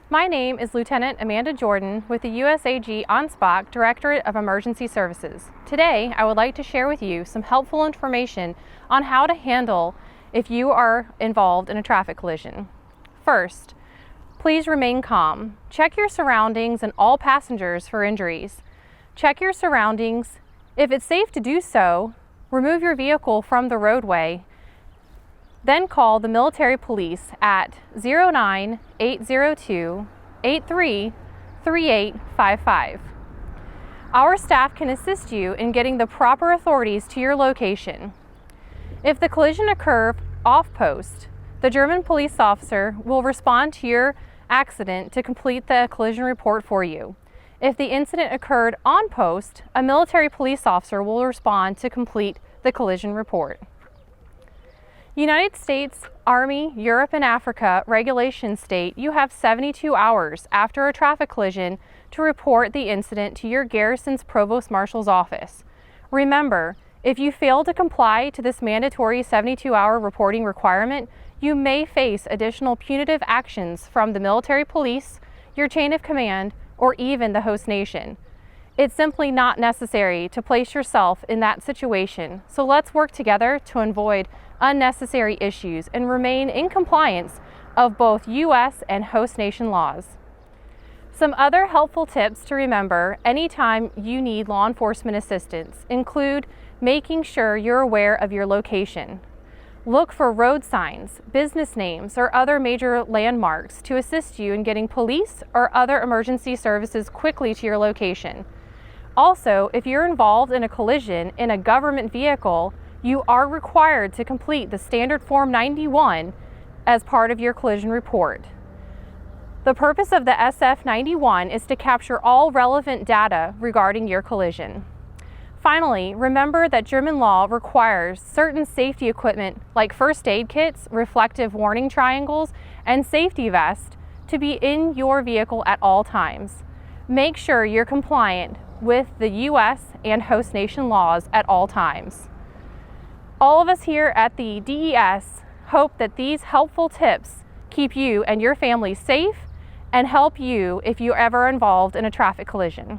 My name is Lieutenant Amanda Jordan with the USAG Ansbach Directorate of Emergency Services. Today, I would like to share with you some helpful information on how to handle if you are involved in a traffic collision. First, please remain calm. Check your surroundings and all passengers for injuries. Check your surroundings. If it's safe to do so, remove your vehicle from the roadway. Then call the military police at 09-802-833855. Our staff can assist you in getting the proper authorities to your location. If the collision occurred off post, the German police officer will respond to your accident to complete the collision report for you. If the incident occurred on post, a military police officer will respond to complete the collision report. United States Army, Europe, and Africa regulations state you have 72 hours after a traffic collision to report the incident to your garrison's provost marshal's office. Remember, if you fail to comply to this mandatory 72-hour reporting requirement, you may face additional punitive actions from the military police, your chain of command, or even the host nation. It's simply not necessary to place yourself in that situation, so let's work together to avoid unnecessary issues and remain in compliance of both U.S. and host nation laws. Some other helpful tips to remember anytime you need law enforcement assistance include making sure you're aware of your location. Look for road signs, business names, or other major landmarks to assist you in getting police or other emergency services quickly to your location. Also, if you're involved in a collision in a government vehicle, you are required to complete the standard Form 91 as part of your collision report. The purpose of the SF-91 is to capture all relevant data regarding your collision. Finally, remember that German law requires certain safety equipment like first aid kits, reflective warning triangles, and safety vests to be in your vehicle at all times. Make sure you're compliant with the U.S. and host nation laws at all times. All of us here at the DES hope that these helpful tips keep you and your family safe and help you if you're ever involved in a traffic collision.